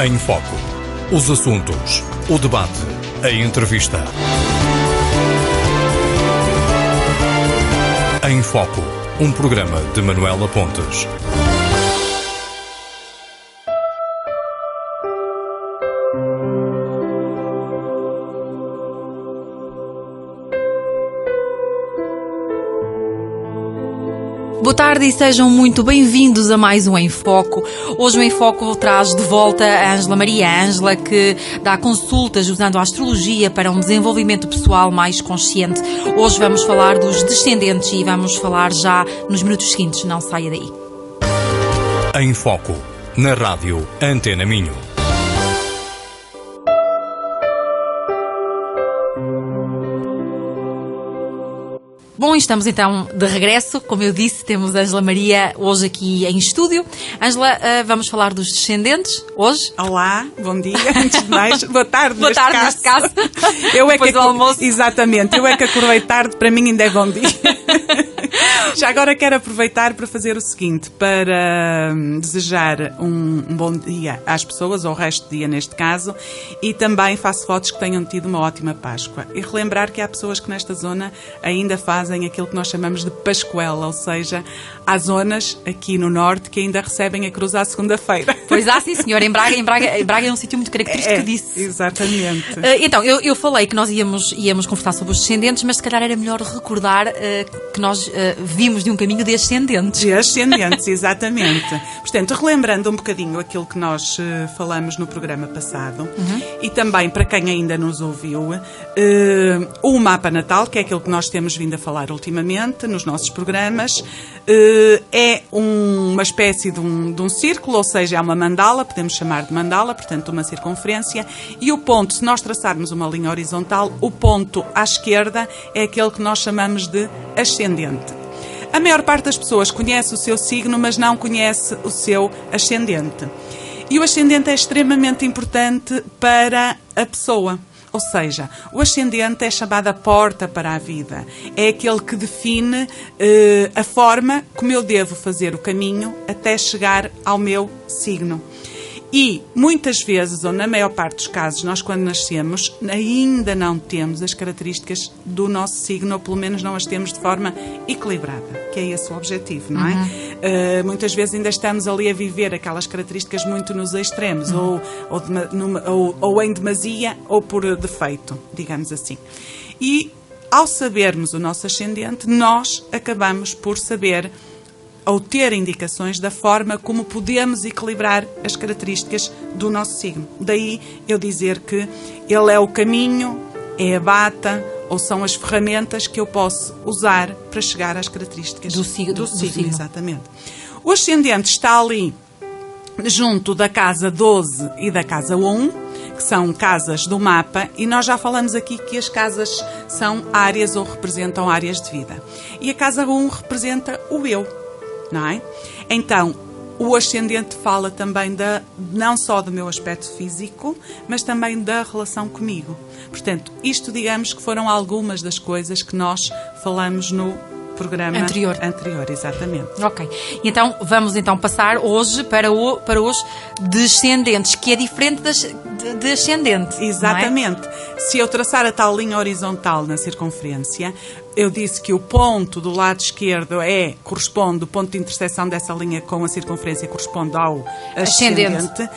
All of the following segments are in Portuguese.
Em Foco. Os assuntos, o debate, a entrevista. Em Foco. Um programa de Manuela Pontes. Boa tarde e sejam muito bem-vindos a mais um Em Foco. Hoje o Em Foco traz de volta a Ângela Maria. Ângela, que dá consultas usando a astrologia para um desenvolvimento pessoal mais consciente. Hoje vamos falar dos descendentes e vamos falar já nos minutos seguintes. Não saia daí. Em Foco. Na rádio Antena Minho. Bom, estamos então de regresso. Como eu disse, temos a Ângela Maria hoje aqui em estúdio. Ângela, vamos falar dos descendentes hoje. Olá, bom dia, antes de mais, boa tarde, boa tarde neste caso. Eu é depois que do almoço. Exatamente, eu é que acordei tarde, para mim ainda é bom dia. Já agora quero aproveitar para fazer o seguinte, para desejar um bom dia às pessoas, ou o resto do dia neste caso, e também faço votos que tenham tido uma ótima Páscoa. E relembrar que há pessoas que nesta zona ainda fazem aquilo que nós chamamos de Pascuela, ou seja, há zonas aqui no Norte que ainda recebem a cruz à segunda-feira. Pois há, sim senhor, em Braga é um sítio muito característico disso. Exatamente. Então, eu falei que nós íamos conversar sobre os descendentes, mas se calhar era melhor recordar que nós vimos de um caminho de ascendentes. De ascendentes, exatamente. Portanto, relembrando um bocadinho aquilo que nós falamos no programa passado, e também para quem ainda nos ouviu, o mapa natal, que é aquilo que nós temos vindo a falar ultimamente nos nossos programas, é uma espécie de um círculo, ou seja, é uma mandala, podemos chamar de mandala, portanto uma circunferência, e o ponto, se nós traçarmos uma linha horizontal, o ponto à esquerda é aquele que nós chamamos de ascendente. A maior parte das pessoas conhece o seu signo, mas não conhece o seu ascendente. E o ascendente é extremamente importante para a pessoa. Ou seja, o ascendente é chamado a porta para a vida. É aquele que define a forma como eu devo fazer o caminho até chegar ao meu signo. E, muitas vezes, ou na maior parte dos casos, nós quando nascemos ainda não temos as características do nosso signo, ou pelo menos não as temos de forma equilibrada, que é esse o objetivo, não é? Muitas vezes ainda estamos ali a viver aquelas características muito nos extremos, ou em demasia, ou por defeito, digamos assim. E, ao sabermos o nosso ascendente, nós acabamos por saber ou ter indicações da forma como podemos equilibrar as características do nosso signo. Daí eu dizer que ele é o caminho, é a bata, ou são as ferramentas que eu posso usar para chegar às características do signo. Exatamente. O ascendente está ali junto da casa 12 e da casa 1, que são casas do mapa, e nós já falamos aqui que as casas são áreas ou representam áreas de vida. E a casa 1 representa o eu. Não é? Então, o ascendente fala também não só do meu aspecto físico, mas também da relação comigo. Portanto, isto digamos que foram algumas das coisas que nós falamos no programa anterior, exatamente. Ok. Então, vamos passar hoje para os descendentes, que é diferente de ascendente. Exatamente. Não é? Se eu traçar a tal linha horizontal na circunferência, eu disse que o ponto do lado esquerdo corresponde, o ponto de interseção dessa linha com a circunferência corresponde ao ascendente.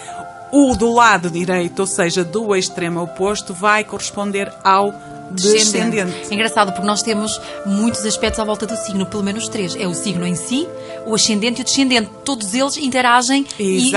O do lado direito, ou seja, do extremo oposto, vai corresponder ao descendente. É engraçado porque nós temos muitos aspectos à volta do signo, pelo menos 3. É o signo em si, o ascendente e o descendente. Todos eles interagem e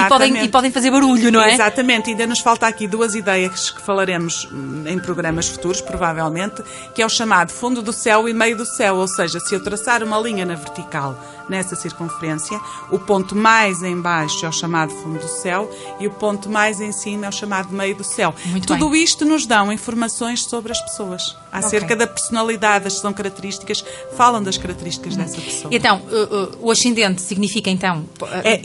podem fazer barulho, não é? Exatamente. Ainda nos falta aqui 2 ideias que falaremos em programas futuros, provavelmente, que é o chamado fundo do céu e meio do céu. Ou seja, se eu traçar uma linha na vertical nessa circunferência, o ponto mais em baixo é o chamado fundo do céu e o ponto mais em cima é o chamado meio do céu. Tudo isto nos dão informações sobre as pessoas, acerca da personalidade, das são características, falam das características dessa pessoa. Então, o ascendente significa, então,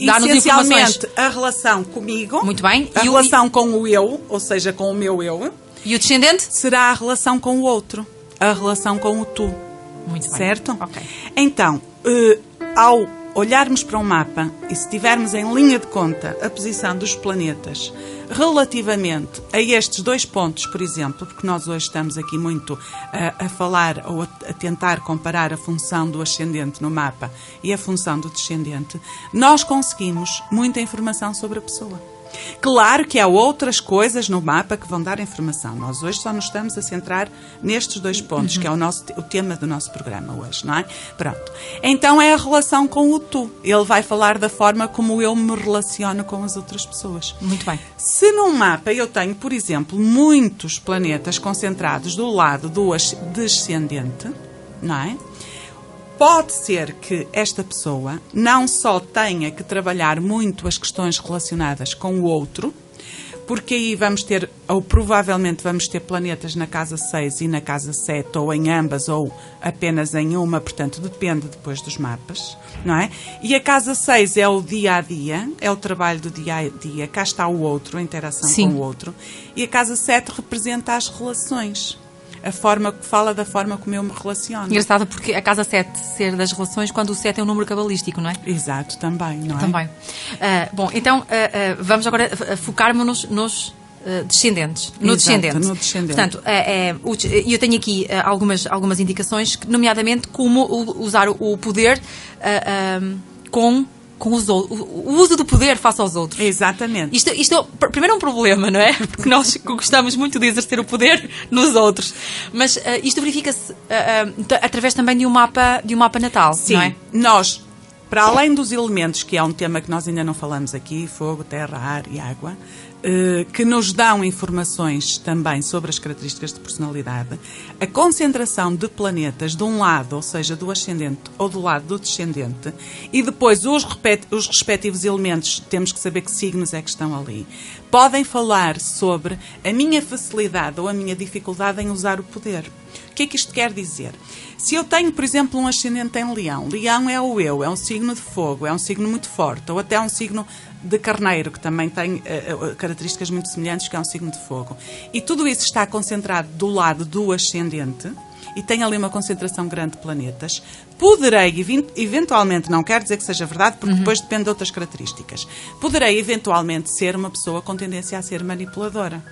dar-nos essencialmente a relação comigo, muito bem, a relação com o eu, ou seja, com o meu eu. E o descendente? Será a relação com o outro, a relação com o tu. Muito bem. Certo? Ok. Então, ao olharmos para um mapa e se tivermos em linha de conta a posição dos planetas relativamente a estes 2 pontos, por exemplo, porque nós hoje estamos aqui muito a falar ou a tentar comparar a função do ascendente no mapa e a função do descendente, nós conseguimos muita informação sobre a pessoa. Claro que há outras coisas no mapa que vão dar informação. Nós hoje só nos estamos a centrar nestes 2 pontos, que é o tema do nosso programa hoje, não é? Pronto. Então é a relação com o tu. Ele vai falar da forma como eu me relaciono com as outras pessoas. Muito bem. Se num mapa eu tenho, por exemplo, muitos planetas concentrados do lado do descendente, não é? Pode ser que esta pessoa não só tenha que trabalhar muito as questões relacionadas com o outro, porque aí vamos ter, ou provavelmente vamos ter planetas na casa 6 e na casa 7, ou em ambas, ou apenas em uma, portanto depende depois dos mapas, não é? E a casa 6 é o dia-a-dia, é o trabalho do dia-a-dia, cá está o outro, a interação Sim. com o outro, e a casa 7 representa as relações. A forma que fala da forma como eu me relaciono. Engraçado porque a casa 7 ser das relações quando o 7 é um número cabalístico, não é? Exato, também, não é? Também. Bom, então vamos agora focar-nos nos descendentes. No Exato, descendente. no descendente. Portanto, eu tenho aqui algumas indicações, nomeadamente como usar o poder com os outros, o uso do poder face aos outros. Exatamente. Isto primeiro é um problema, não é? Porque nós gostamos muito de exercer o poder nos outros. Mas isto verifica-se através também de um mapa natal, Sim, não é? Nós, para além dos elementos, que é um tema que nós ainda não falamos aqui, fogo, terra, ar e água, que nos dão informações também sobre as características de personalidade, a concentração de planetas de um lado, ou seja, do ascendente ou do lado do descendente, e depois os respectivos elementos, temos que saber que signos é que estão ali, podem falar sobre a minha facilidade ou a minha dificuldade em usar o poder. O que é que isto quer dizer? Se eu tenho, por exemplo, um ascendente em Leão, Leão é o eu, é um signo de fogo, é um signo muito forte, ou até um signo de Carneiro, que também tem características muito semelhantes, que é um signo de fogo. E tudo isso está concentrado do lado do ascendente, e tem ali uma concentração grande de planetas. Poderei, eventualmente, não quer dizer que seja verdade, porque depois depende de outras características, poderei eventualmente ser uma pessoa com tendência a ser manipuladora,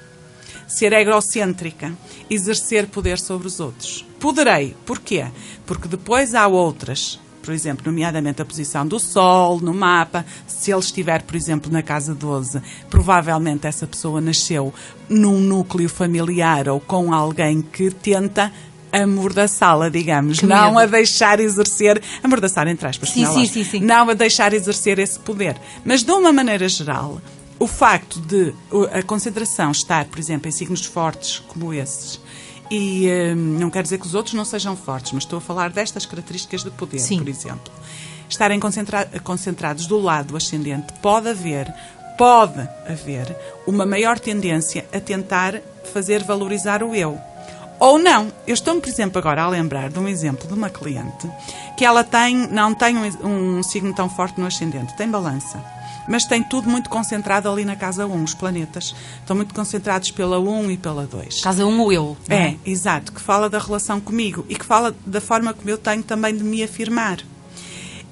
ser egocêntrica, exercer poder sobre os outros. Poderei. Porquê? Porque depois há outras, por exemplo, nomeadamente a posição do Sol no mapa. Se ele estiver, por exemplo, na casa 12, provavelmente essa pessoa nasceu num núcleo familiar ou com alguém que tenta amordaçá-la, digamos, não a deixar exercer, amordaçar entre aspas, sim. Não a deixar exercer esse poder. Mas de uma maneira geral, o facto de a concentração estar, por exemplo, em signos fortes como esses, e não quer dizer que os outros não sejam fortes, mas estou a falar destas características de poder, Sim. por exemplo. Estarem concentrados do lado ascendente, pode haver uma maior tendência a tentar fazer valorizar o eu. Ou não. Eu estou-me, por exemplo, agora a lembrar de um exemplo de uma cliente que ela não tem um signo tão forte no ascendente, tem balança. Mas tem tudo muito concentrado ali na casa 1. Os planetas estão muito concentrados pela 1 e pela 2. Casa 1 ou eu. É, exato. Que fala da relação comigo e que fala da forma como eu tenho também de me afirmar.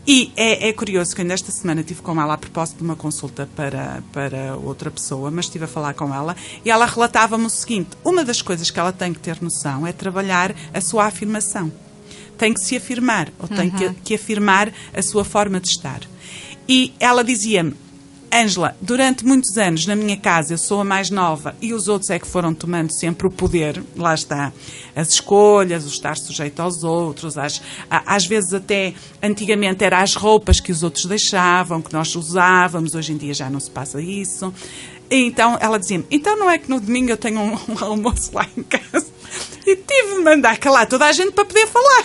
E é curioso que ainda esta semana estive com ela a propósito de uma consulta para outra pessoa, mas estive a falar com ela e ela relatava-me o seguinte: uma das coisas que ela tem que ter noção é trabalhar a sua afirmação. Tem que se afirmar, ou tem que afirmar a sua forma de estar. E ela dizia-me: Ângela, durante muitos anos na minha casa eu sou a mais nova e os outros é que foram tomando sempre o poder, lá está, as escolhas, o estar sujeito aos outros, às vezes até antigamente eram as roupas que os outros deixavam, que nós usávamos, hoje em dia já não se passa isso. E então ela dizia-me: então não é que no domingo eu tenho um almoço lá em casa e tive de mandar calar toda a gente para poder falar.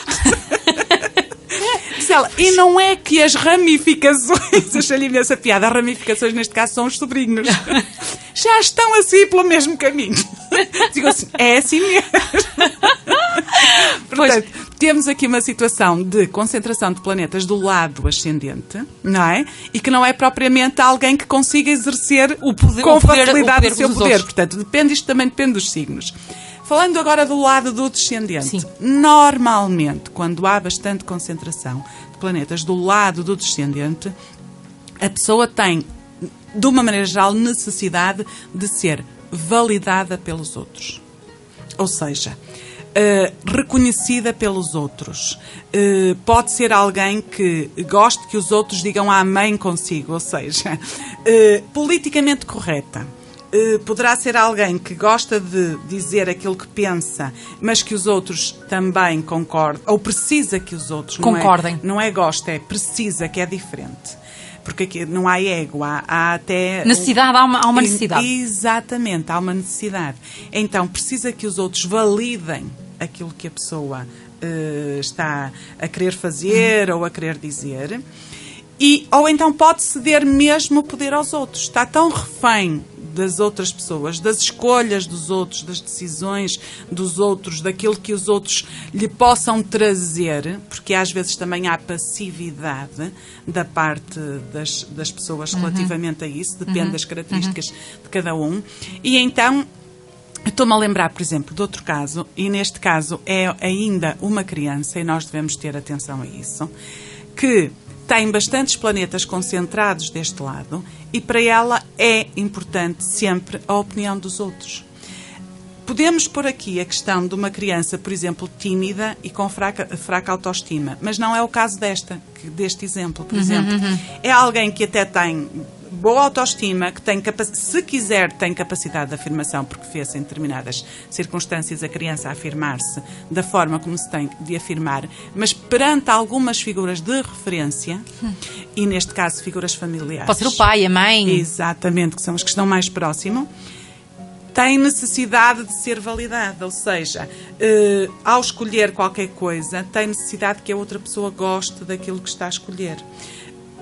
Diz ela, e não é que as ramificações, achei-lhe imensa piada, as ramificações neste caso são os sobrinhos, já estão assim pelo mesmo caminho. Digo assim, é assim mesmo. Portanto, temos aqui uma situação de concentração de planetas do lado ascendente, não é? E que não é propriamente alguém que consiga exercer com facilidade o seu poder. Portanto, isto também depende dos signos. Falando agora do lado do descendente, Sim. Normalmente, quando há bastante concentração de planetas do lado do descendente, a pessoa tem, de uma maneira geral, necessidade de ser validada pelos outros. Ou seja, reconhecida pelos outros. Pode ser alguém que goste que os outros digam amém consigo, ou seja, politicamente correta. Poderá ser alguém que gosta de dizer aquilo que pensa, mas que os outros também concordem, ou precisa que os outros concordem. Não é gosta, é precisa, que é diferente. Porque aqui não há ego, há até... Necessidade, há uma necessidade. Exatamente, há uma necessidade. Então, precisa que os outros validem aquilo que a pessoa está a querer fazer ou a querer dizer. Ou então pode ceder mesmo o poder aos outros. Está tão refém das outras pessoas, das escolhas dos outros, das decisões dos outros, daquilo que os outros lhe possam trazer, porque às vezes também há passividade da parte das pessoas relativamente a isso, depende das características de cada um. E então, estou-me a lembrar, por exemplo, de outro caso, e neste caso é ainda uma criança, e nós devemos ter atenção a isso, que tem bastantes planetas concentrados deste lado e para ela é importante sempre a opinião dos outros. Podemos pôr aqui a questão de uma criança, por exemplo, tímida e com fraca autoestima, mas não é o caso deste exemplo, por exemplo. É alguém que até tem boa autoestima, que tem se quiser, tem capacidade de afirmação, porque fez em determinadas circunstâncias a criança a afirmar-se da forma como se tem de afirmar, mas perante algumas figuras de referência, e neste caso figuras familiares. Pode ser o pai, a mãe. Exatamente, que são os que estão mais próximos. Tem necessidade de ser validada, ou seja, ao escolher qualquer coisa, tem necessidade que a outra pessoa goste daquilo que está a escolher.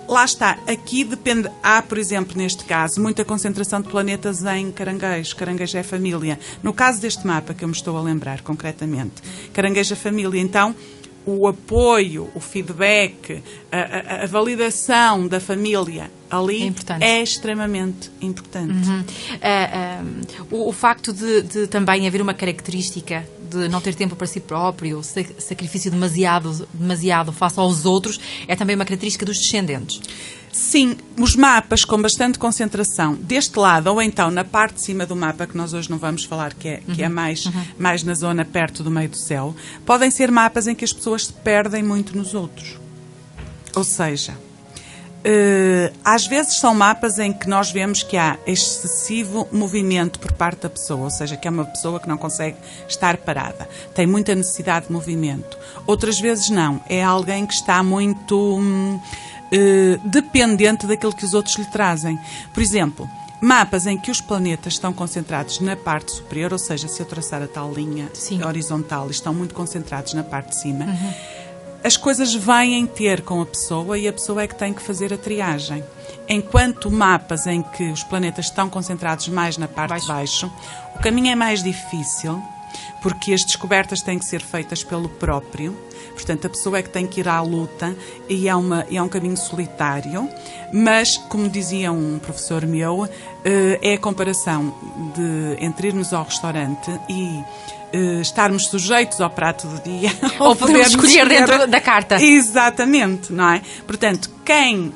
Lá está, aqui depende, há, por exemplo, neste caso, muita concentração de planetas em Caranguejo. Caranguejo é família. No caso deste mapa que eu me estou a lembrar concretamente, Caranguejo é família, então o apoio, o feedback, a validação da família ali é extremamente importante. O facto de também haver uma característica de não ter tempo para si próprio, sacrifício demasiado face aos outros, é também uma característica dos descendentes. Sim, os mapas com bastante concentração deste lado, ou então na parte de cima do mapa, que nós hoje não vamos falar, que é mais na zona perto do meio do céu, podem ser mapas em que as pessoas se perdem muito nos outros. Ou seja, às vezes são mapas em que nós vemos que há excessivo movimento por parte da pessoa, ou seja, que é uma pessoa que não consegue estar parada, tem muita necessidade de movimento. Outras vezes não, é alguém que está muito dependente daquilo que os outros lhe trazem. Por exemplo, mapas em que os planetas estão concentrados na parte superior, ou seja, se eu traçar a tal linha horizontal e estão muito concentrados na parte de cima, as coisas vêm ter com a pessoa e a pessoa é que tem que fazer a triagem. Enquanto mapas em que os planetas estão concentrados mais na parte de baixo, o caminho é mais difícil, porque as descobertas têm que ser feitas pelo próprio. Portanto, a pessoa é que tem que ir à luta e é um caminho solitário, mas, como dizia um professor meu, é a comparação entre irmos ao restaurante e estarmos sujeitos ao prato do dia ou podermos escolher dentro da carta. Exatamente, não é? Portanto, quem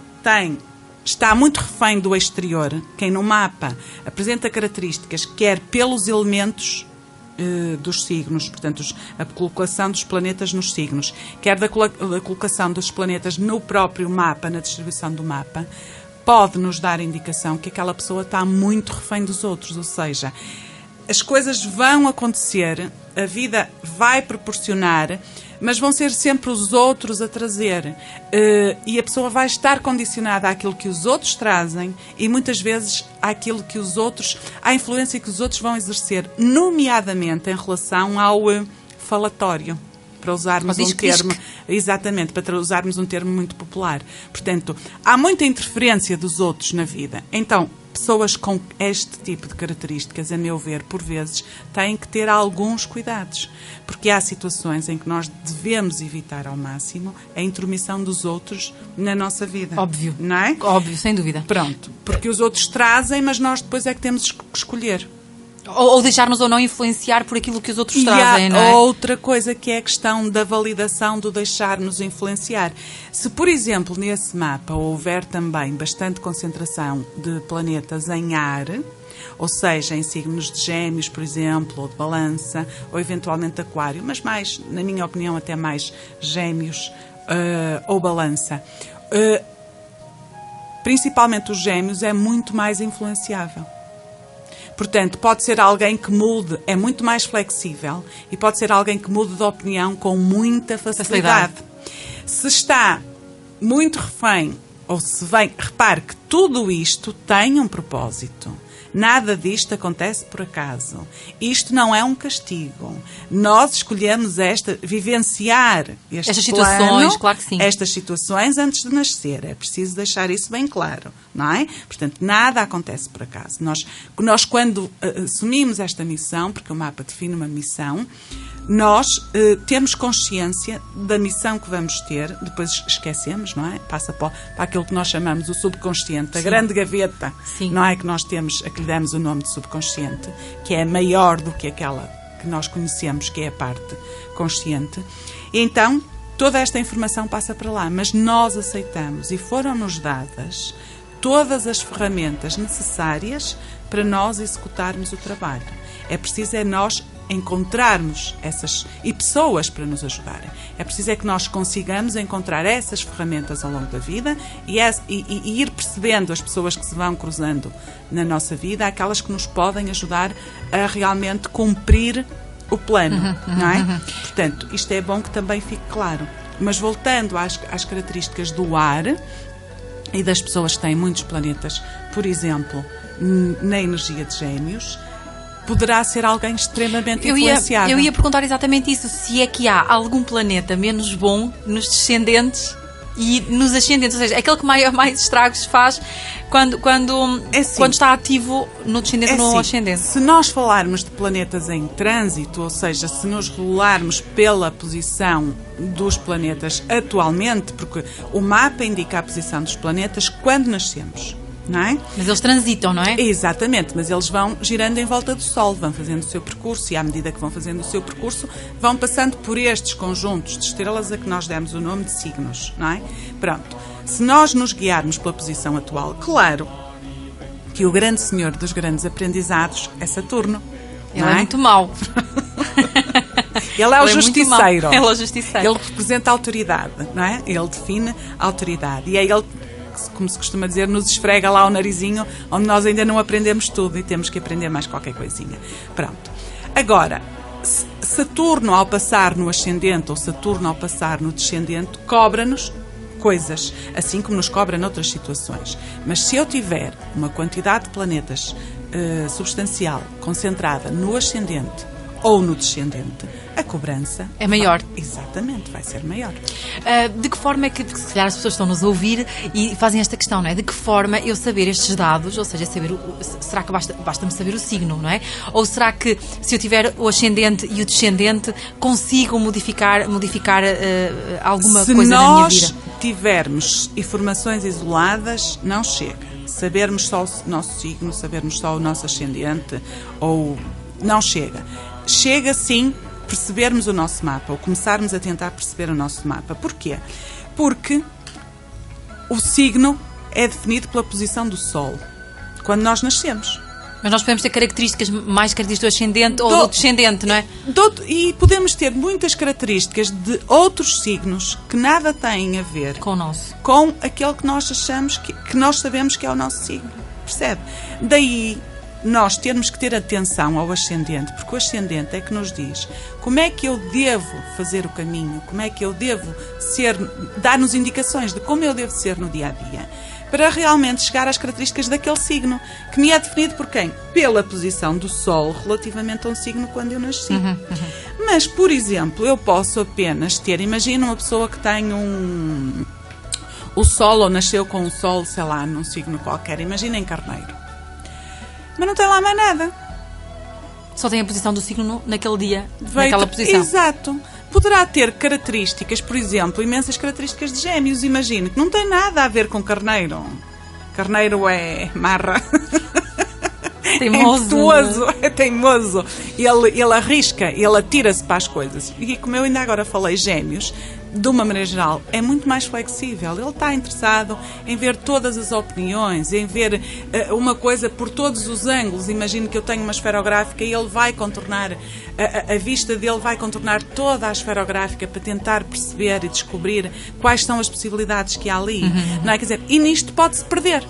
está muito refém do exterior, quem no mapa apresenta características, quer pelos elementos dos signos, portanto a colocação dos planetas nos signos, quer da colocação dos planetas no próprio mapa, na distribuição do mapa, pode nos dar indicação que aquela pessoa está muito refém dos outros, ou seja, as coisas vão acontecer, a vida vai proporcionar, mas vão ser sempre os outros a trazer. E a pessoa vai estar condicionada àquilo que os outros trazem e muitas vezes àquilo que os outros, à influência que os outros vão exercer, nomeadamente em relação ao falatório. Para usarmos um termo, exatamente, para usarmos um termo muito popular. Portanto, há muita interferência dos outros na vida. Então, pessoas com este tipo de características, a meu ver, por vezes, têm que ter alguns cuidados. Porque há situações em que nós devemos evitar ao máximo a intromissão dos outros na nossa vida. Óbvio. Não é? Óbvio, sem dúvida. Pronto. Porque os outros trazem, mas nós depois é que temos que escolher. Ou deixarmos ou não influenciar por aquilo que os outros trazem, não é? E há outra coisa que é a questão da validação do deixar-nos influenciar. Se, por exemplo, nesse mapa houver também bastante concentração de planetas em ar, ou seja, em signos de Gêmeos, por exemplo, ou de Balança, ou eventualmente Aquário, mas mais, na minha opinião, até mais Gêmeos ou Balança. Principalmente os Gêmeos é muito mais influenciável. Portanto, pode ser alguém que mude, é muito mais flexível, e pode ser alguém que mude de opinião com muita facilidade. Se está muito refém, ou se vem, repare que tudo isto tem um propósito. Nada disto acontece por acaso. Isto não é um castigo. Nós escolhemos vivenciar estas situações, claro que sim. Estas situações antes de nascer. É preciso deixar isso bem claro, não é? Portanto, nada acontece por acaso. Nós quando assumimos esta missão, porque o mapa define uma missão, nós temos consciência da missão que vamos ter, depois esquecemos, não é? Passa para aquilo que nós chamamos o subconsciente, a grande gaveta, não é? Que nós temos, a que lhe damos o nome de subconsciente, que é maior do que aquela que nós conhecemos, que é a parte consciente. E então, toda esta informação passa para lá, mas nós aceitamos e foram-nos dadas todas as ferramentas necessárias para nós executarmos o trabalho. É preciso nós encontrarmos essas e pessoas para nos ajudarem. É preciso que nós consigamos encontrar essas ferramentas ao longo da vida e ir percebendo as pessoas que se vão cruzando na nossa vida, aquelas que nos podem ajudar a realmente cumprir o plano, não é? Portanto, isto é bom que também fique claro. Mas voltando às características do ar e das pessoas que têm muitos planetas, por exemplo, na energia de Gêmeos, poderá ser alguém extremamente influenciável. Eu ia perguntar exatamente isso, se é que há algum planeta menos bom nos descendentes e nos ascendentes, ou seja, aquele que mais estragos faz quando está ativo no descendente ou no ascendente. Se nós falarmos de planetas em trânsito, ou seja, se nos regularmos pela posição dos planetas atualmente, porque o mapa indica a posição dos planetas quando nascemos, não é? Mas eles transitam, não é? Exatamente, mas eles vão girando em volta do Sol, vão fazendo o seu percurso e à medida que vão fazendo o seu percurso vão passando por estes conjuntos de estrelas a que nós demos o nome de signos, não é? Pronto, se nós nos guiarmos pela posição atual, claro que o grande senhor dos grandes aprendizados é Saturno. Ele é muito mau. Ele é o justiceiro. Ele é o justiceiro. Ele representa a autoridade, não é? Ele define a autoridade e é ele, como se costuma dizer, nos esfrega lá o narizinho, onde nós ainda não aprendemos tudo e temos que aprender mais qualquer coisinha. Pronto. Agora, Saturno ao passar no ascendente ou Saturno ao passar no descendente cobra-nos coisas, assim como nos cobra noutras situações. Mas se eu tiver uma quantidade de planetas substancial, concentrada no ascendente ou no descendente, a cobrança é maior. Exatamente, vai ser maior. De que forma é que, se calhar as pessoas estão-nos a ouvir e fazem esta questão, não é? De que forma eu saber estes dados, ou seja, será que basta-me saber o signo, não é? Ou será que se eu tiver o ascendente e o descendente consigo modificar alguma coisa na minha vida? Se nós tivermos informações isoladas, não chega. Sabermos só o nosso signo, sabermos só o nosso ascendente, ou não chega. Chega sim percebermos o nosso mapa, ou começarmos a tentar perceber o nosso mapa. Porquê? Porque o signo é definido pela posição do Sol, quando nós nascemos. Mas nós podemos ter mais características do ascendente ou do descendente, não é? E podemos ter muitas características de outros signos que nada têm a ver com o nosso, com aquele que nós achamos que nós sabemos que é o nosso signo. Percebe? Daí nós temos que ter atenção ao ascendente, porque o ascendente é que nos diz como é que eu devo fazer o caminho, como é que eu devo ser, dar-nos indicações de como eu devo ser no dia-a-dia, para realmente chegar às características daquele signo, que me é definido por quem? Pela posição do Sol relativamente a um signo quando eu nasci. Mas, por exemplo, eu posso apenas ter, imagina uma pessoa que tem o Sol, ou nasceu com o Sol, sei lá, num signo qualquer, imagina em Carneiro. Mas não tem lá mais nada. Só tem a posição do signo naquele dia, naquela posição. Exato. Poderá ter características, por exemplo, imensas características de Gêmeos, imagine, que não tem nada a ver com Carneiro. Carneiro é marra. Teimoso. É teimoso. Ele arrisca, ele atira-se para as coisas. E como eu ainda agora falei, Gêmeos, de uma maneira geral, é muito mais flexível. Ele está interessado em ver todas as opiniões, em ver uma coisa por todos os ângulos. Imagino que eu tenho uma esferográfica e ele vai contornar, a vista dele vai contornar toda a esferográfica para tentar perceber e descobrir quais são as possibilidades que há ali. Não é? Quer dizer, e nisto pode-se perder.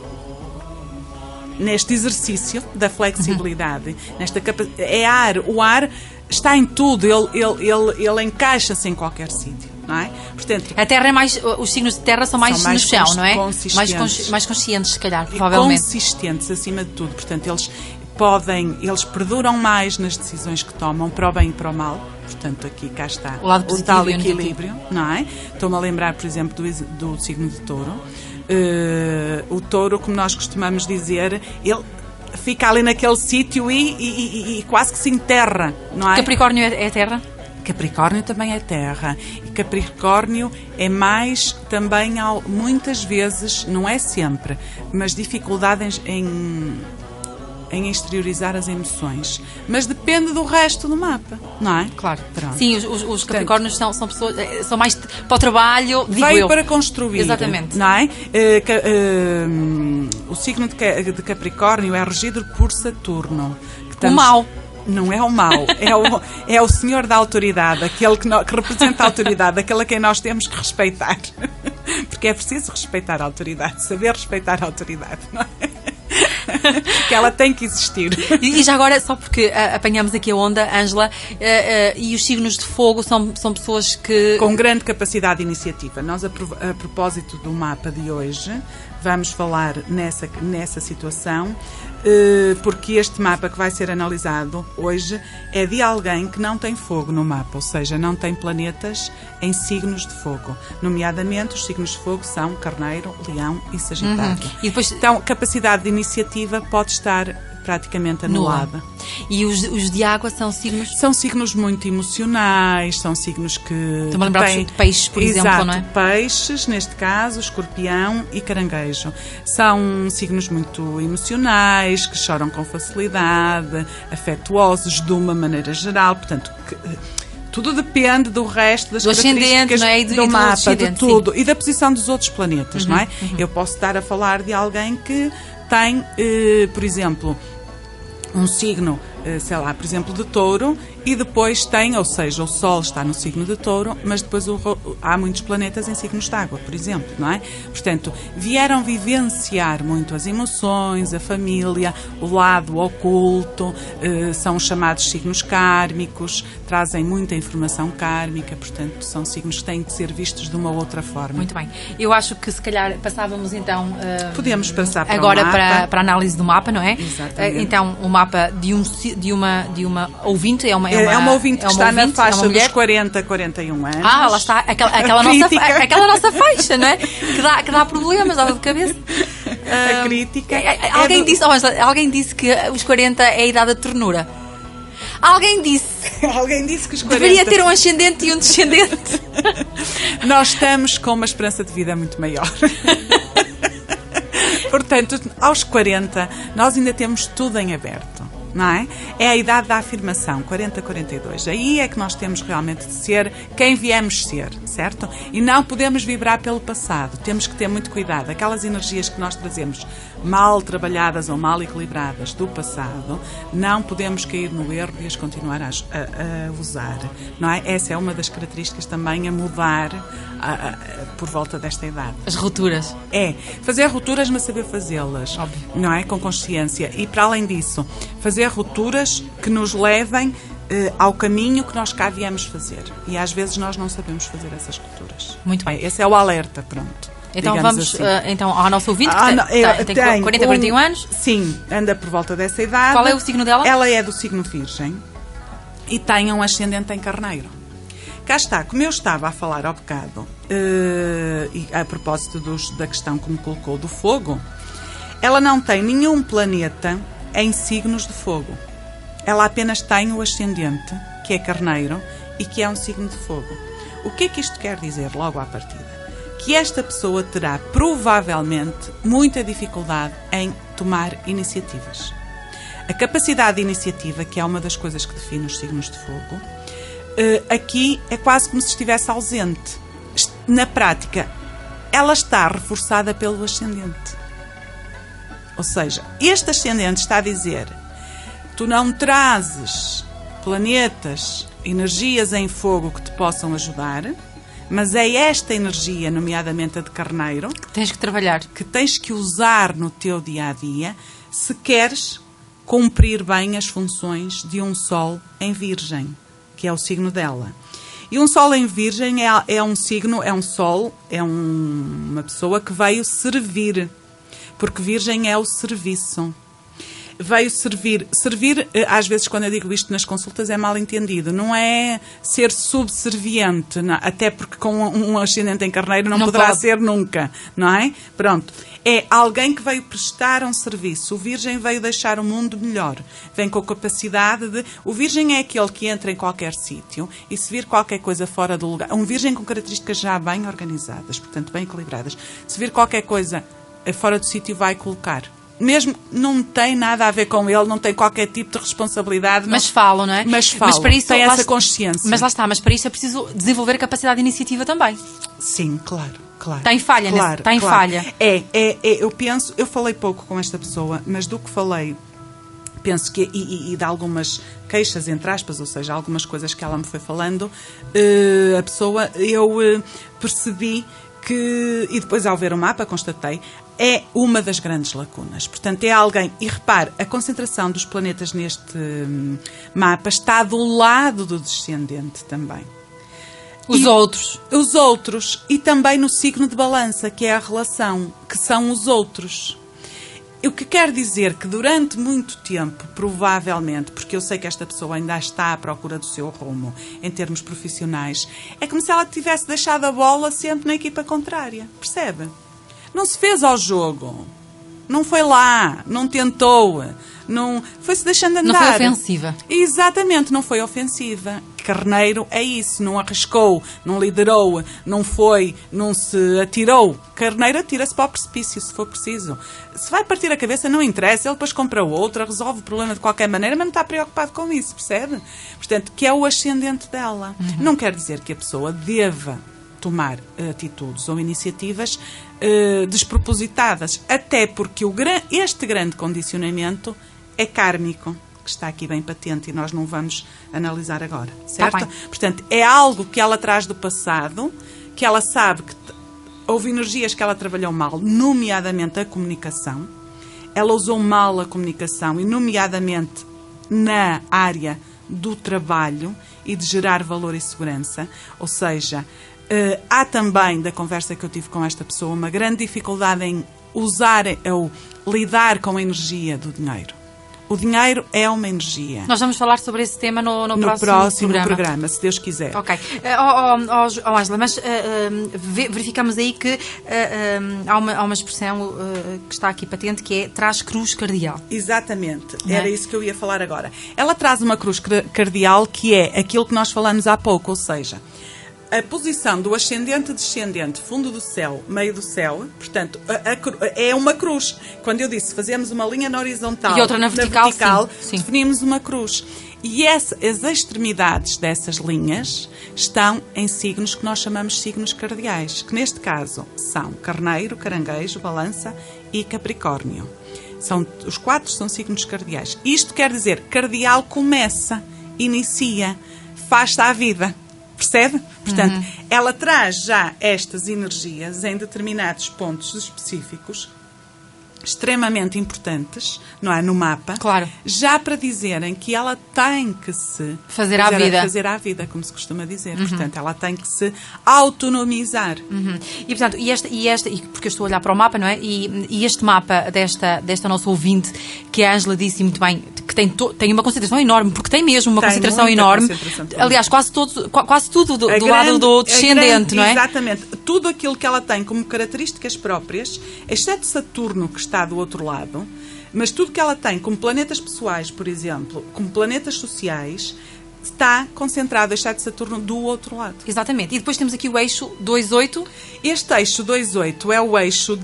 Neste exercício da flexibilidade, nesta o ar está em tudo, ele encaixa-se em qualquer sítio, não é? Portanto, a Terra é mais, os signos de Terra são mais no chão, não é? Mais conscientes, se calhar, provavelmente. Consistentes, acima de tudo. Portanto, eles perduram mais nas decisões que tomam, para o bem e para o mal. Portanto, aqui cá está o tal equilíbrio, não é? Estou-me a lembrar, por exemplo, do signo de Touro. O Touro, como nós costumamos dizer, ele fica ali naquele sítio e quase que se enterra, não é? Capricórnio é Terra? Capricórnio também é Terra. E Capricórnio é mais também, muitas vezes, não é sempre, mas dificuldade em exteriorizar as emoções. Mas depende do resto do mapa, não é? Claro. Pronto. Sim, os Capricórnios são pessoas, são mais para o trabalho, veio para construir. Exatamente. Não é? O signo de Capricórnio é regido por Saturno. O mau. Não é o mau, é o senhor da autoridade, aquele que representa a autoridade, aquele a quem nós temos que respeitar. Porque é preciso respeitar a autoridade, saber respeitar a autoridade, não é? Que ela tem que existir. E já agora, só porque apanhamos aqui a onda, Ângela, e os signos de fogo são pessoas que... com grande capacidade de iniciativa. Nós, a propósito do mapa de hoje, vamos falar nessa situação, porque este mapa que vai ser analisado hoje é de alguém que não tem fogo no mapa, ou seja, não tem planetas em signos de fogo. Nomeadamente, os signos de fogo são Carneiro, Leão e Sagitário. E depois... Então, capacidade de iniciativa pode estar praticamente anulada. E os de água são signos? São signos muito emocionais, são signos que... Estou-me a lembrar de peixes, por exemplo, não é? Peixes, neste caso, escorpião e caranguejo. São signos muito emocionais, que choram com facilidade, afetuosos de uma maneira geral, portanto... Tudo depende do resto das características do mapa, de tudo. Sim. E da posição dos outros planetas, não é? Eu posso estar a falar de alguém que tem, por exemplo, um signo, sei lá, por exemplo, de Touro, e depois tem, ou seja, o Sol está no signo de Touro, mas depois há muitos planetas em signos de água, por exemplo, não é? Portanto, vieram vivenciar muito as emoções, a família, o lado oculto, são chamados signos kármicos, trazem muita informação kármica, portanto, são signos que têm de ser vistos de uma outra forma. Muito bem. Eu acho que se calhar passávamos então... podemos passar para agora o mapa. para a análise do mapa, não é? Exatamente. Então, o mapa de uma ouvinte, é uma ouvinte que está na faixa dos 40 a 41 anos. Ah, lá está, aquela nossa faixa, não é? Que dá problemas, dá de cabeça. A crítica. Alguém disse que os 40 é a idade da ternura. Alguém disse que os 40... deveria ter um ascendente e um descendente. Nós estamos com uma esperança de vida muito maior. Portanto, aos 40, nós ainda temos tudo em aberto. Não é? É a idade da afirmação, 40-42. Aí é que nós temos realmente de ser quem viemos ser, certo? E não podemos vibrar pelo passado. Temos que ter muito cuidado. Aquelas energias que nós trazemos mal trabalhadas ou mal equilibradas do passado, não podemos cair no erro e as continuar a usar. Não é? Essa é uma das características também a mudar por volta desta idade. As rupturas. É. Fazer rupturas, mas saber fazê-las. Óbvio. Não é? Com consciência. E para além disso, fazer rupturas que nos levem ao caminho que nós cá viemos fazer. E às vezes nós não sabemos fazer essas rupturas. Muito bem. Esse é o alerta, pronto. Então vamos assim. Então ao nosso ouvinte que tem 40, 41 anos. Sim, anda por volta dessa idade. Qual é o signo dela? Ela é do signo Virgem e tem um ascendente em Carneiro. Cá está, como eu estava a falar há bocado, e a propósito da questão que me colocou do fogo, ela não tem nenhum planeta em signos de fogo. Ela apenas tem o ascendente, que é Carneiro, e que é um signo de fogo. O que é que isto quer dizer logo à partida? Que esta pessoa terá provavelmente muita dificuldade em tomar iniciativas. A capacidade de iniciativa, que é uma das coisas que define os signos de fogo, aqui é quase como se estivesse ausente. Na prática, ela está reforçada pelo ascendente. Ou seja, este ascendente está a dizer: tu não trazes planetas, energias em fogo que te possam ajudar, mas é esta energia, nomeadamente a de Carneiro, Que tens que trabalhar. que tens que usar no teu dia-a-dia se queres cumprir bem as funções de um Sol em Virgem, que é o signo dela. E um Sol em Virgem é um signo, é um Sol, uma pessoa que veio servir, porque Virgem é o serviço. Veio servir. Servir, às vezes, quando eu digo isto nas consultas, é mal entendido. Não é ser subserviente, não, até porque com um ascendente em Carneiro não poderá pode ser nunca, não é? Pronto. É alguém que veio prestar um serviço. O Virgem veio deixar o mundo melhor. Vem com a capacidade de... O Virgem é aquele que entra em qualquer sítio e se vir qualquer coisa fora do lugar... Um Virgem com características já bem organizadas, portanto, bem equilibradas. Se vir qualquer coisa fora do sítio, vai colocar. Mesmo não tem nada a ver com ele, não tem qualquer tipo de responsabilidade. Mas falam, não é? Mas falam, para isso, tem essa consciência. Mas lá está, mas para isso é preciso desenvolver capacidade de iniciativa também. Sim, claro. Está em falha, claro, está em claro. falha. Eu falei pouco com esta pessoa, mas do que falei, penso que, e de algumas queixas, entre aspas, ou seja, algumas coisas que ela me foi falando, a pessoa, eu percebi que, e depois ao ver o mapa constatei, é uma das grandes lacunas. Portanto, é alguém, e repare, a concentração dos planetas neste mapa está do lado do descendente também. Os outros, e também no signo de balança, que é a relação, que são os outros. O que quer dizer que durante muito tempo, provavelmente, porque eu sei que esta pessoa ainda está à procura do seu rumo em termos profissionais, é como se ela tivesse deixado a bola sempre na equipa contrária, percebe? Não se fez ao jogo, não foi lá, não tentou, não foi-se deixando andar. Não foi ofensiva. Exatamente, não foi ofensiva. Carneiro é isso, não arriscou, não liderou, não foi, não se atirou. Carneiro atira-se para o precipício, se for preciso. Se vai partir a cabeça, não interessa, ele depois compra outra, resolve o problema de qualquer maneira, mas não está preocupado com isso, percebe? Portanto, que é o ascendente dela. Não quer dizer que a pessoa deva tomar atitudes ou iniciativas despropositadas, até porque este grande condicionamento é kármico, que está aqui bem patente e nós não vamos analisar agora, certo? Tá bem. Portanto, é algo que ela traz do passado, que ela sabe que houve energias que ela trabalhou mal, nomeadamente a comunicação. Ela usou mal a comunicação e nomeadamente na área do trabalho e de gerar valor e segurança. Ou seja, há também, da conversa que eu tive com esta pessoa, uma grande dificuldade em usar ou lidar com a energia do dinheiro. O dinheiro é uma energia. Nós vamos falar sobre esse tema no próximo programa, se Deus quiser. Ok. Ângela, mas verificamos aí que há uma expressão que está aqui patente, que é traz cruz cardial. Exatamente. Era isso que eu ia falar agora. Ela traz uma cruz cardial que é aquilo que nós falamos há pouco, ou seja, a posição do ascendente-descendente, fundo do céu, meio do céu, portanto, é uma cruz. Quando eu disse fazemos uma linha na horizontal e outra na vertical, sim. Definimos uma cruz. E as extremidades dessas linhas estão em signos que nós chamamos signos cardeais, que neste caso são Carneiro, Caranguejo, Balança e Capricórnio. Os 4 são signos cardeais. Isto quer dizer, cardeal começa, inicia, faz-se à vida. Percebe? Portanto, ela traz já estas energias em determinados pontos específicos, extremamente importantes, não é? No mapa. Claro. Já para dizerem que ela tem que se fazer à vida, como se costuma dizer. Portanto, ela tem que se autonomizar. E portanto, porque eu estou a olhar para o mapa, não é? E este mapa desta nossa ouvinte, que a Ângela disse muito bem, que tem uma concentração enorme, porque tem mesmo uma concentração enorme. Aliás, quase tudo do lado do descendente, não é? Exatamente. Tudo aquilo que ela tem como características próprias, exceto Saturno, que está do outro lado, mas tudo que ela tem como planetas pessoais, por exemplo, como planetas sociais, está concentrado, este de Saturno, do outro lado. Exatamente. E depois temos aqui o eixo 2,8. Este eixo 2,8 é o eixo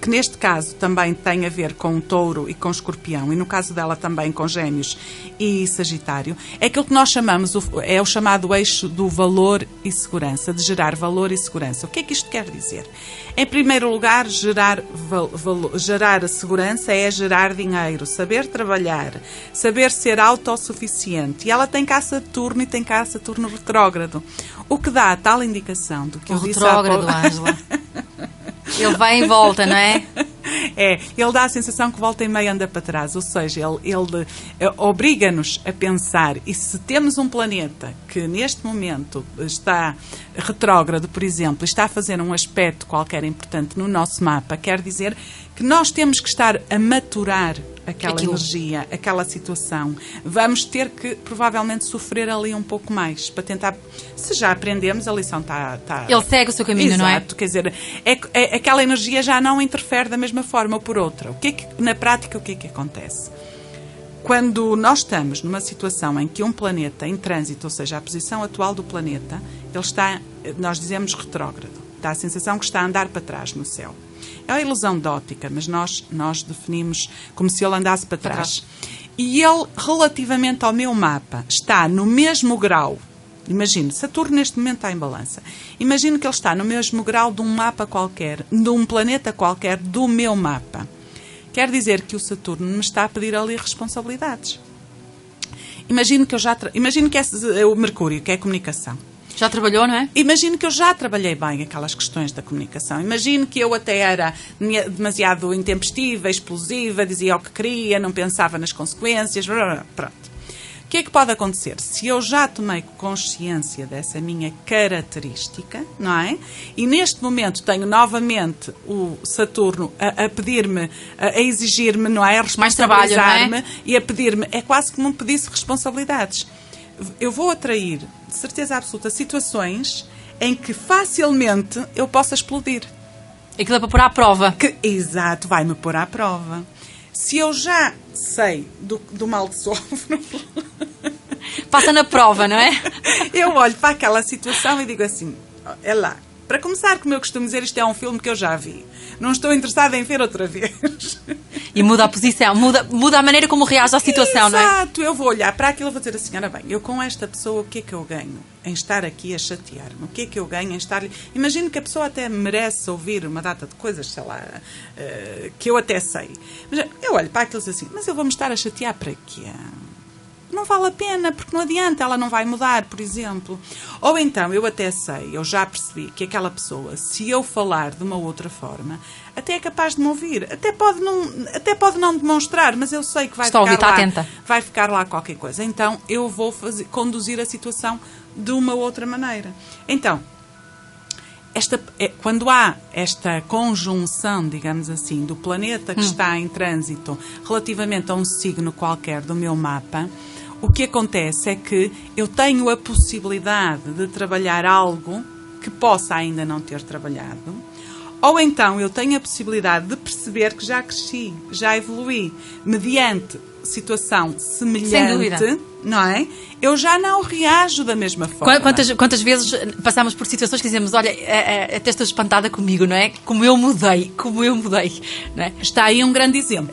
que neste caso também tem a ver com o Touro e com o Escorpião, e no caso dela também com Gêmeos e Sagitário. É aquilo que nós chamamos, é o chamado eixo do valor e segurança, de gerar valor e segurança. O que é que isto quer dizer? Em primeiro lugar, gerar a segurança é gerar dinheiro, saber trabalhar, saber ser autossuficiente. E ela tem cá Saturno e tem cá Saturno retrógrado. O que dá a tal indicação do que eu disse há pouco. O retrógrado, Ângela. Ele vai em volta, não é? Ele dá a sensação que volta e meia anda para trás, ou seja, ele obriga-nos a pensar, e se temos um planeta que neste momento está retrógrado, por exemplo, está a fazer um aspecto qualquer importante no nosso mapa, quer dizer que nós temos que estar a maturar aquela energia, aquela situação. Vamos ter que, provavelmente, sofrer ali um pouco mais, para tentar... Se já aprendemos, a lição está... Ele segue o seu caminho, não é? Exato, quer dizer, aquela energia já não interfere da mesma forma ou por outra. Na prática, o que é que acontece? Quando nós estamos numa situação em que um planeta em trânsito, ou seja, a posição atual do planeta, ele está, nós dizemos retrógrado, dá a sensação que está a andar para trás no céu. É uma ilusão de óptica, mas nós definimos como se ele andasse para trás. E ele, relativamente ao meu mapa, está no mesmo grau. Imagine, Saturno neste momento está em balança. Imagino que ele está no mesmo grau de um mapa qualquer, de um planeta qualquer do meu mapa. Quer dizer que o Saturno me está a pedir ali responsabilidades. Imagino que é o Mercúrio, que é a comunicação. Já trabalhou, não é? Imagino que eu já trabalhei bem aquelas questões da comunicação. Imagino que eu até era demasiado intempestiva, explosiva, dizia o que queria, não pensava nas consequências. Pronto. O que é que pode acontecer? Se eu já tomei consciência dessa minha característica, não é? E neste momento tenho novamente o Saturno a pedir-me, a exigir-me, não é? A responsabilizar-me e a pedir-me. É quase como me pedisse responsabilidades. Eu vou atrair, de certeza absoluta, situações em que facilmente eu possa explodir. Aquilo é para pôr à prova. Exato, vai-me pôr à prova. Se eu já sei do mal que sofro... Passa na prova, não é? Eu olho para aquela situação e digo assim, é lá. Para começar, como eu costumo dizer, isto é um filme que eu já vi. Não estou interessada em ver outra vez. E muda a posição, muda a maneira como reage à situação, Exato. Não é? Exato, eu vou olhar para aquilo e vou dizer assim, ora bem, eu com esta pessoa, o que é que eu ganho em estar aqui a chatear-me? O que é que eu ganho em estar... Imagino que a pessoa até merece ouvir uma data de coisas, sei lá, que eu até sei. Mas eu olho para aquilo e digo assim, mas eu vou-me estar a chatear para quê? Não vale a pena, porque não adianta, ela não vai mudar, por exemplo. Ou então, eu até sei, eu já percebi que aquela pessoa, se eu falar de uma outra forma, até é capaz de me ouvir. Até pode não demonstrar, mas eu sei que vai vai ficar lá qualquer coisa. Então, eu vou conduzir a situação de uma outra maneira. Então, quando há esta conjunção, digamos assim, do planeta que está em trânsito relativamente a um signo qualquer do meu mapa, o que acontece é que eu tenho a possibilidade de trabalhar algo que possa ainda não ter trabalhado, ou então eu tenho a possibilidade de perceber que já cresci, já evoluí, mediante situação semelhante, não é? Eu já não reajo da mesma forma. Quantas vezes passamos por situações que dizemos, olha, até estou espantada comigo, não é? Como eu mudei, não é? Está aí um grande exemplo.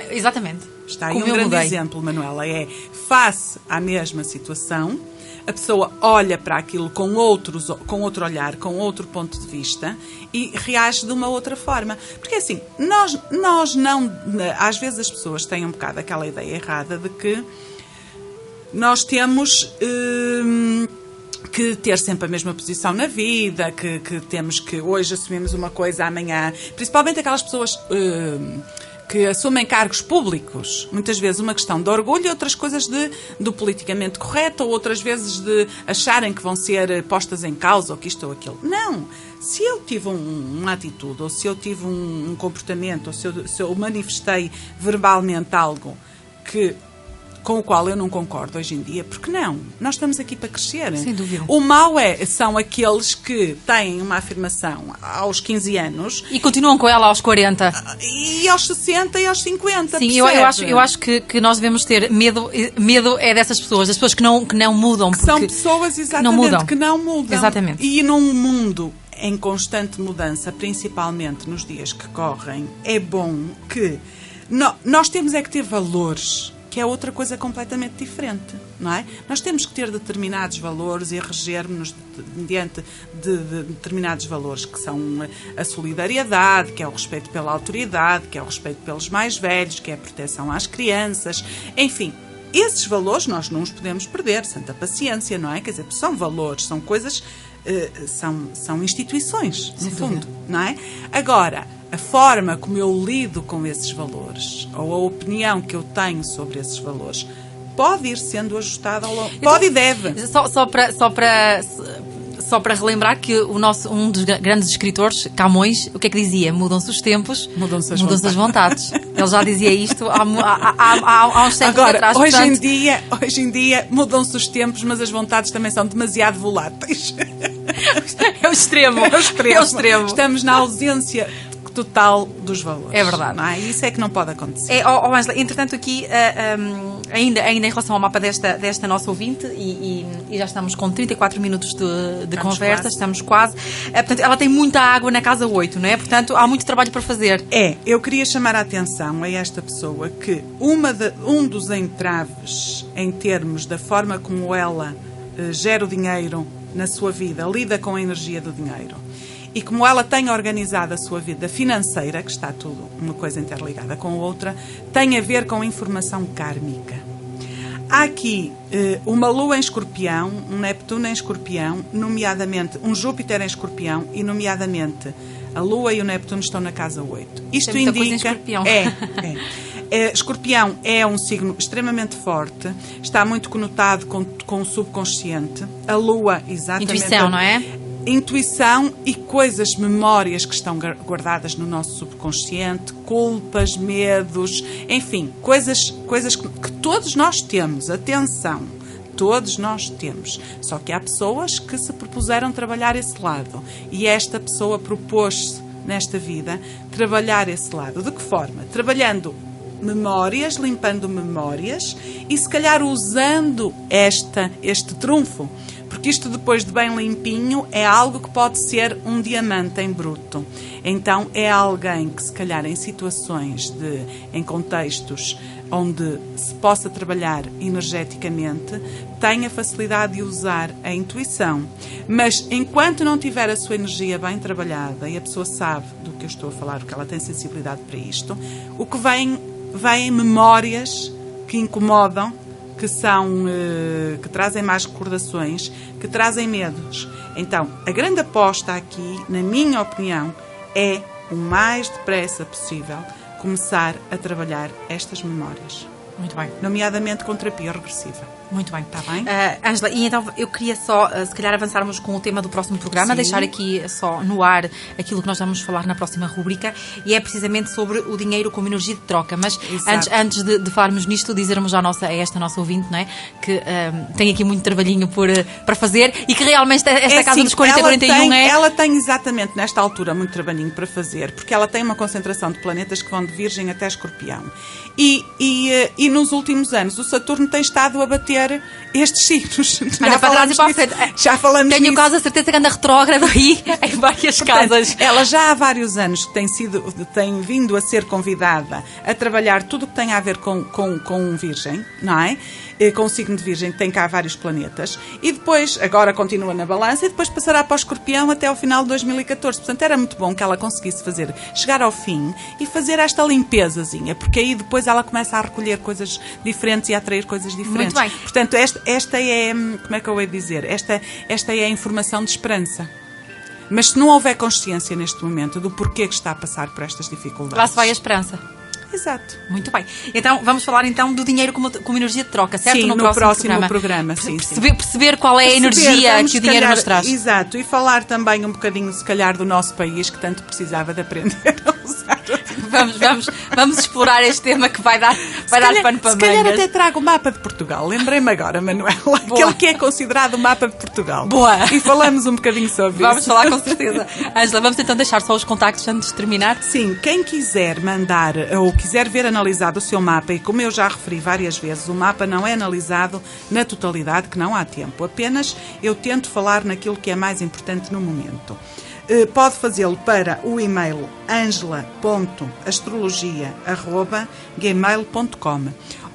Exatamente. Está aí um grande exemplo, Manuela. É face à mesma situação, a pessoa olha para aquilo com outro olhar, com outro ponto de vista e reage de uma outra forma. Porque assim, nós não... Às vezes as pessoas têm um bocado aquela ideia errada de que nós temos... que ter sempre a mesma posição na vida, que temos que hoje assumimos uma coisa, amanhã... Principalmente aquelas pessoas... que assumem cargos públicos, muitas vezes uma questão de orgulho e outras coisas do politicamente correto, ou outras vezes de acharem que vão ser postas em causa, ou que isto ou aquilo. Não! Se eu tive uma atitude, ou se eu tive um comportamento, ou se eu manifestei verbalmente algo que com o qual eu não concordo hoje em dia, porque não? Nós estamos aqui para crescer. Sem dúvida. O mau são aqueles que têm uma afirmação aos 15 anos E continuam com ela aos 40. e aos 60 e aos 50. Sim, eu acho que nós devemos ter medo é dessas pessoas, das pessoas que não mudam. Que são pessoas, exatamente, que não mudam. Exatamente. E num mundo em constante mudança, principalmente nos dias que correm, é bom que nós temos é que ter valores, que é outra coisa completamente diferente, não é? Nós temos que ter determinados valores e reger-nos diante de determinados valores, que são a solidariedade, que é o respeito pela autoridade, que é o respeito pelos mais velhos, que é a proteção às crianças, enfim. Esses valores nós não os podemos perder, santa paciência, não é? Quer dizer, são valores, são coisas, são instituições, no fundo, não é? Agora, a forma como eu lido com esses valores, ou a opinião que eu tenho sobre esses valores, pode ir sendo ajustada ao longo... Pode e deve. Só para relembrar que um dos grandes escritores, Camões, o que é que dizia? Mudam-se os tempos, mudam-se as vontades. Ele já dizia isto há uns séculos atrás. Hoje em dia mudam-se os tempos, mas as vontades também são demasiado voláteis. É o extremo. É o extremo. Estamos na ausência total dos valores. É verdade. Não é? Isso é que não pode acontecer. Ângela, entretanto aqui, ainda em relação ao mapa desta nossa ouvinte, e já estamos com 34 minutos de conversa, estamos quase. Portanto, ela tem muita água na casa 8, não é? Portanto, há muito trabalho para fazer. Eu queria chamar a atenção a esta pessoa que um dos entraves em termos da forma como ela gera o dinheiro na sua vida, lida com a energia do dinheiro, e como ela tem organizado a sua vida financeira, que está tudo uma coisa interligada com a outra, tem a ver com informação kármica. Há aqui uma Lua em Escorpião, um Neptuno em Escorpião, nomeadamente um Júpiter em Escorpião, e nomeadamente a Lua e o Neptuno estão na casa 8. Isto tem muita coisa em indica... Escorpião. Escorpião é um signo extremamente forte, está muito conotado com o subconsciente. A Lua, exatamente... Intuição, não é? Intuição e coisas, memórias que estão guardadas no nosso subconsciente, culpas, medos, enfim, coisas que todos nós temos. Atenção, todos nós temos. Só que há pessoas que se propuseram trabalhar esse lado. E esta pessoa propôs-se, nesta vida, trabalhar esse lado. De que forma? Trabalhando memórias, limpando memórias e, se calhar, usando este trunfo. Porque isto, depois de bem limpinho, é algo que pode ser um diamante em bruto. Então, é alguém que, se calhar, em situações em contextos onde se possa trabalhar energeticamente, tenha facilidade de usar a intuição. Mas, enquanto não tiver a sua energia bem trabalhada, e a pessoa sabe do que eu estou a falar, porque ela tem sensibilidade para isto, o que vem memórias que incomodam, que trazem mais recordações, que trazem medos. Então, a grande aposta aqui, na minha opinião, é o mais depressa possível começar a trabalhar estas memórias. Muito bem. Nomeadamente com terapia regressiva. Muito bem. Está bem? Ângela, e então eu queria só, se calhar, avançarmos com o tema do próximo programa, deixar aqui só no ar aquilo que nós vamos falar na próxima rúbrica, e é precisamente sobre o dinheiro como energia de troca. Mas antes de falarmos nisto, dizermos a esta nossa ouvinte, não é? Que tem aqui muito trabalhinho para fazer, e que realmente esta casa dos 40-41 Ela tem exatamente nesta altura muito trabalhinho para fazer, porque ela tem uma concentração de planetas que vão de Virgem até Escorpião. E nos últimos anos o Saturno tem estado a bater estes signos. Já falamos Tenho nisso. quase a certeza que anda retrógrado aí em várias casas. Ela já há vários anos tem vindo a ser convidada a trabalhar tudo o que tem a ver com Virgem, não é? Com o signo de Virgem, que tem cá vários planetas, e depois, agora continua na balança, e depois passará para o Escorpião até ao final de 2014. Portanto, era muito bom que ela conseguisse chegar ao fim e fazer esta limpezazinha, porque aí depois ela começa a recolher coisas diferentes e a atrair coisas diferentes. Muito bem. Portanto, esta é, como é que eu ia dizer? Esta é a informação de esperança. Mas se não houver consciência neste momento do porquê que está a passar por estas dificuldades... Lá se vai a esperança. Exato. Muito bem. Então, vamos falar então do dinheiro como energia de troca, certo? Sim, no próximo programa. Sim, perceber qual é a energia que o dinheiro nos traz. Exato. E falar também um bocadinho, se calhar, do nosso país, que tanto precisava de aprender a usar Vamos explorar este tema que vai dar pano para Se calhar mangas. até trago o mapa de Portugal. Lembrei-me agora, Manuela, aquele que é considerado o mapa de Portugal. Boa. E falamos um bocadinho sobre Vamos isso. falar com certeza. Ângela, vamos então deixar só os contactos antes de terminar? Sim, quem quiser mandar ou quiser ver analisado o seu mapa, e como eu já referi várias vezes, o mapa não é analisado na totalidade, que não há tempo. Apenas eu tento falar naquilo que é mais importante no momento. Pode fazê-lo para o e-mail angela.astrologia@gmail.com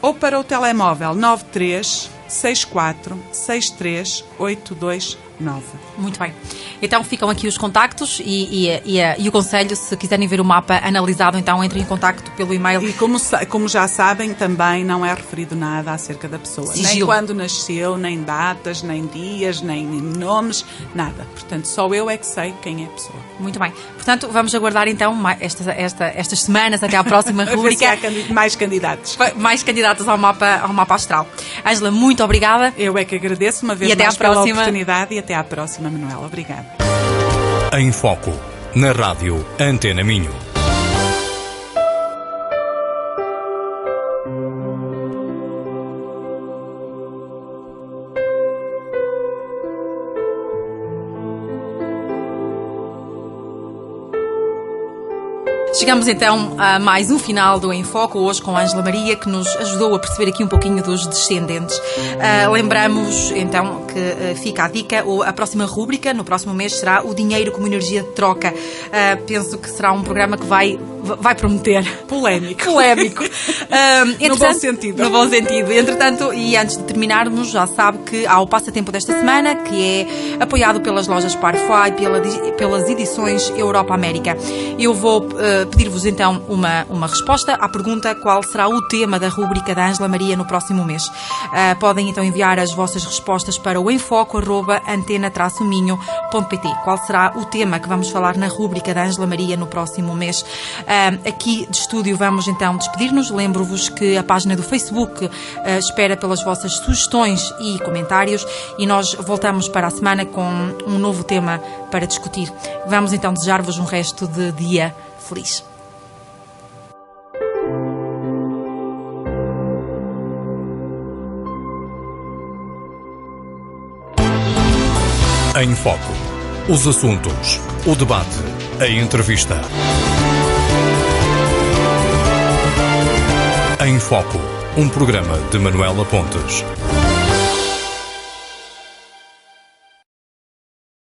ou para o telemóvel 93 64 63 829. Muito bem. Então ficam aqui os contactos e o conselho, se quiserem ver o mapa analisado, então entrem em contacto pelo e-mail. E como já sabem, também não é referido nada acerca da pessoa. Sigilo. Nem quando nasceu, nem datas, nem dias, nem nomes, nada. Portanto, só eu é que sei quem é a pessoa. Muito bem. Portanto, vamos aguardar então estas semanas até à próxima A ver se rubrica. há mais candidatos. Mais candidatos ao mapa astral. Ângela, muito obrigada. Eu é que agradeço uma vez E até mais à pela próxima. oportunidade e até à próxima, Manuela. Obrigada. Em Foco, na rádio Antena Minho. Chegamos então a mais um final do Em Foco, hoje com a Ângela Maria, que nos ajudou a perceber aqui um pouquinho dos descendentes. Lembramos então que fica a dica, a próxima rúbrica, no próximo mês, será o dinheiro como energia de troca. Penso que será um programa que vai prometer. Polémico. No bom sentido. No bom sentido. Entretanto, e antes de terminarmos, já sabe que há o passatempo desta semana, que é apoiado pelas lojas Parfly, pelas edições Europa América. Eu vou pedir-vos então uma resposta à pergunta: qual será o tema da rúbrica da Ângela Maria no próximo mês? Podem então enviar as vossas respostas para o enfoco@antena-minho.pt. Qual será o tema que vamos falar na rúbrica da Ângela Maria no próximo mês? Aqui de estúdio vamos então despedir-nos. Lembro-vos que a página do Facebook espera pelas vossas sugestões e comentários, e nós voltamos para a semana com um novo tema para discutir. Vamos então desejar-vos um resto de dia feliz. Em Foco, os assuntos, o debate, a entrevista. Em Foco, um programa de Manuela Pontes.